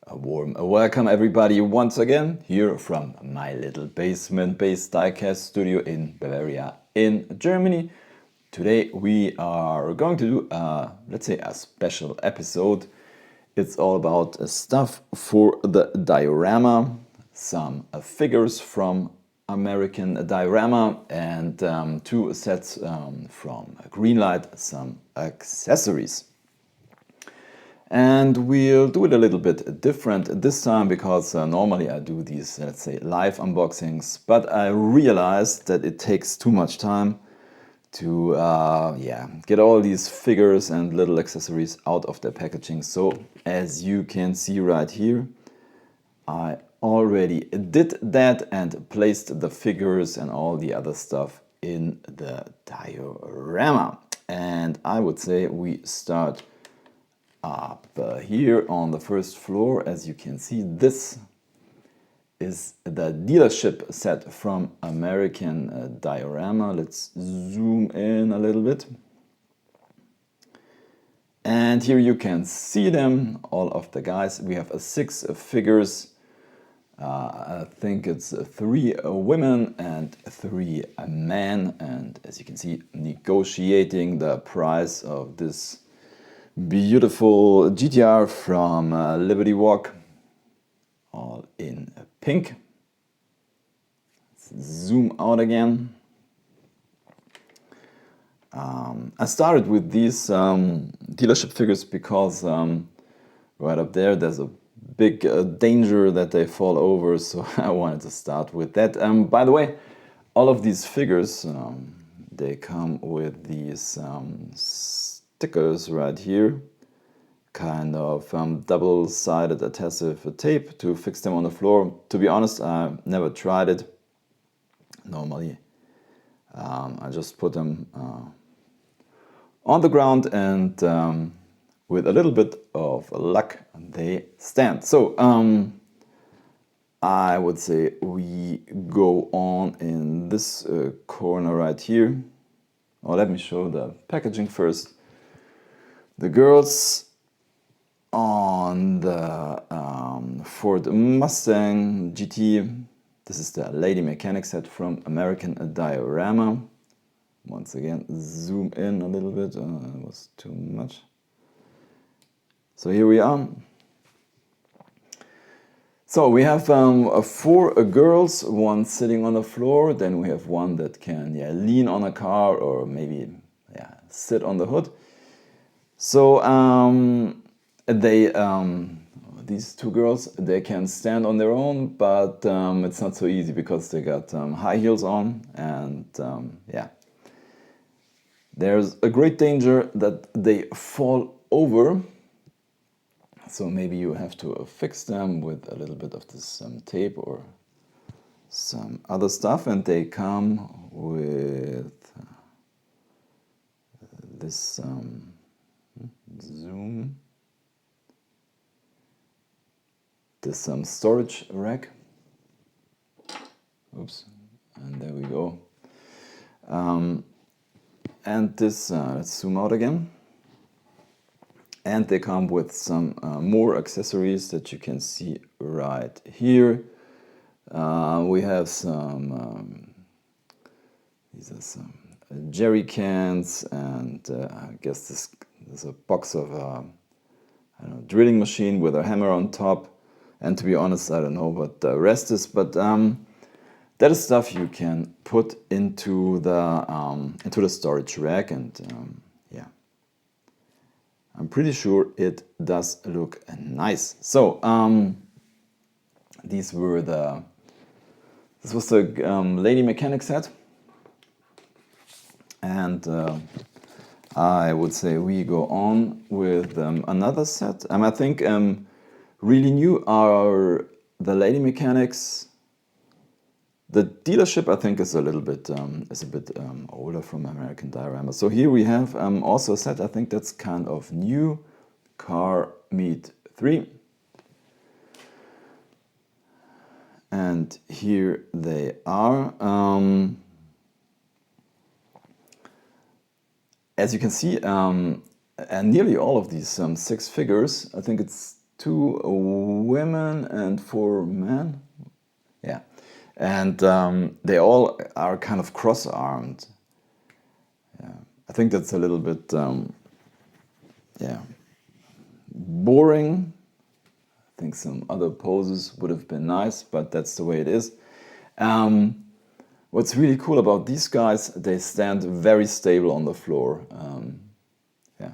A warm welcome everybody once again here from my little basement-based diecast studio in Bavaria in Germany. Today we are going to do let's say a special episode. It's all about stuff for the diorama, some figures from American diorama and two sets from Greenlight, some accessories. And we'll do it a little bit different this time because normally I do these, let's say, live unboxings, but I realized that it takes too much time to get all these figures and little accessories out of their packaging. So as you can see right here, I already did that and placed the figures and all the other stuff in the diorama. And I would say we start up here on the first floor. As you can see, this is the dealership set from American Diorama. Let's zoom in a little bit. And here you can see them, all of the guys. We have 6 figures. I think it's 3 women and 3 men. And as you can see, negotiating the price of this beautiful GTR from Liberty Walk, all in pink. Let's zoom out again. I started with these dealership figures because right up there's a big danger that they fall over, so I wanted to start with that. By the way, all of these figures, they come with these stickers right here, kind of double-sided adhesive tape to fix them on the floor. To be honest, I never tried it. Normally I just put them on the ground and with a little bit of luck they stand. So I would say we go on in this corner right here. Oh, let me show the packaging first. The girls on the Ford Mustang GT. This is the Lady Mechanic set from American Diorama. Once again, zoom in a little bit. It was too much. So here we are. So we have 4 girls, one sitting on the floor. Then we have one that can lean on a car or maybe sit on the hood. So these 2 girls, they can stand on their own, but it's not so easy because they got high heels on, and there's a great danger that they fall over. So maybe you have to fix them with a little bit of this tape or some other stuff, and they come with this zoom. This storage rack. Oops, and there we go. And this, let's zoom out again. And they come with some more accessories that you can see right here. We have some, these are some jerry cans, and I guess this is a box of drilling machine with a hammer on top. And to be honest, I don't know what the rest is, but that is stuff you can put into the storage rack, and I'm pretty sure it does look nice. So this was the Lady Mechanic set, and I would say we go on with another set. I think really new are the Lady Mechanics. The dealership, I think, is a bit older from American Diorama. So here we have also a set, I think that's kind of new, Carmeet 3. And here they are. As you can see, and nearly all of these 6 figures, I think it's 2 women and 4 men. Yeah, and they all are kind of cross-armed. Yeah. I think that's a little bit yeah, boring. I think some other poses would have been nice, but that's the way it is. What's really cool about these guys, they stand very stable on the floor. Yeah.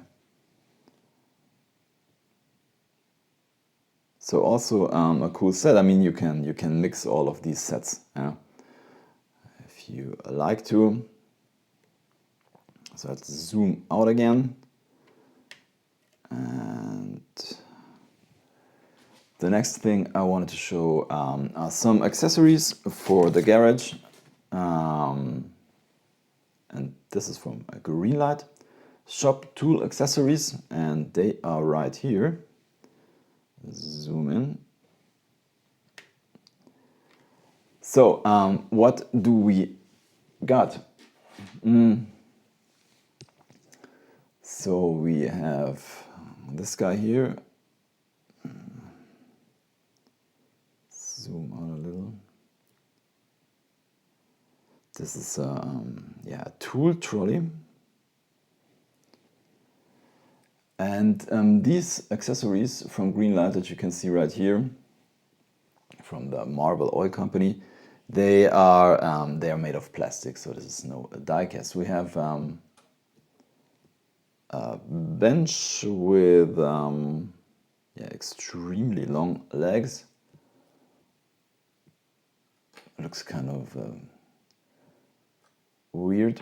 So also a cool set. I mean, you can mix all of these sets, yeah, if you like to. So let's zoom out again. And the next thing I wanted to show are some accessories for the garage. And this is from a Greenlight shop, tool accessories, and they are right here. Zoom in. So what do we got? So we have this guy here. Zoom out a little. This is yeah, a tool trolley. And these accessories from Greenlight that you can see right here, from the Marble Oil Company, they are made of plastic, so this is no die-cast. We have a bench with yeah, extremely long legs. It looks kind of weird.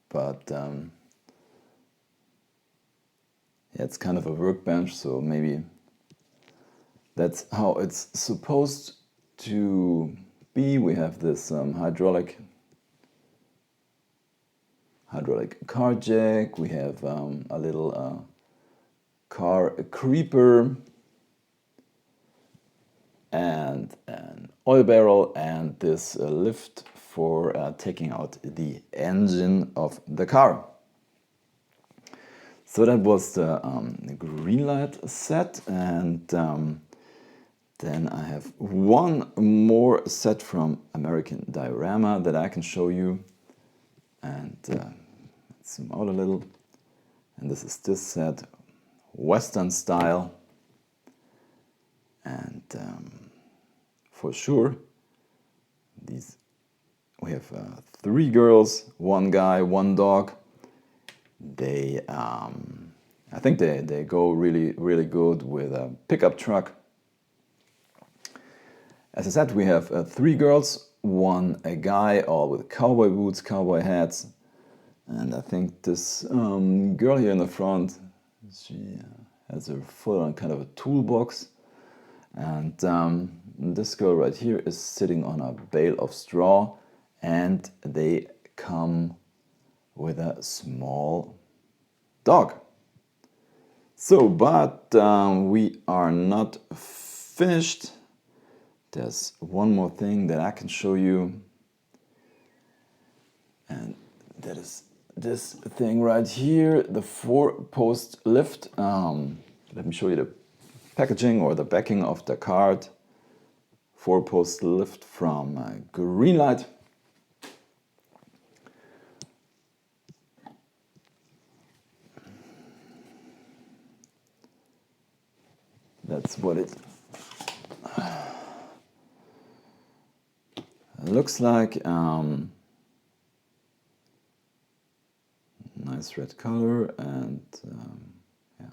But yeah, it's kind of a workbench, so maybe that's how it's supposed to be. We have this hydraulic car jack. We have a little car creeper and an oil barrel, and this lift for taking out the engine of the car. So that was the Greenlight set, and then I have one more set from American Diorama that I can show you. And let's zoom out a little. And this is this set, Western style. And for sure, we have 3 girls, 1 guy, 1 dog. They, I think they go really good with a pickup truck. As I said, we have 3 girls, 1 guy, all with cowboy boots, cowboy hats. And I think this girl here in the front, she has her foot on kind of a toolbox. And this girl right here is sitting on a bale of straw, and they come with a small dog. So, but we are not finished. There's one more thing that I can show you, and that is this thing right here, the 4-post lift. Let me show you the packaging or the backing of the card. 4-post lift from Greenlight. That's what it looks like. Nice red color, and yeah,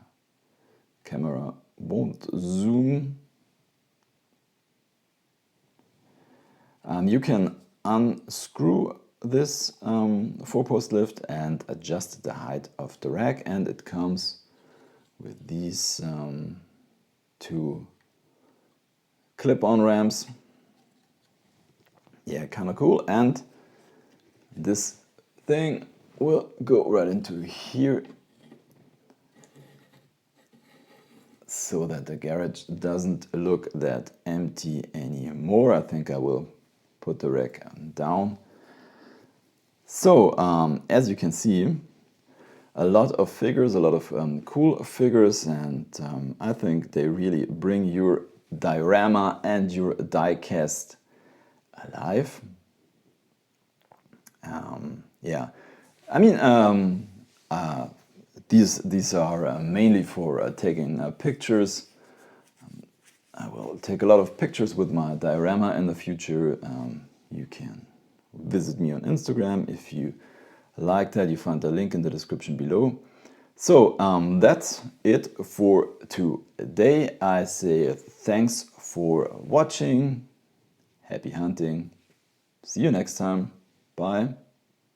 camera won't zoom. You can unscrew this 4-post lift and adjust the height of the rack, and it comes with these 2 clip-on ramps. Yeah, kind of cool. And this thing will go right into here, so that the garage doesn't look that empty anymore. I think I will put the rack down. So, as you can see, a lot of figures, a lot of cool figures, and I think they really bring your diorama and your diecast alive. Yeah, I mean, these are mainly for taking pictures. I will take a lot of pictures with my diorama in the future. You can visit me on Instagram if you like that. You find the link in the description below. So that's it for today. I say thanks for watching. Happy hunting. See you next time. Bye.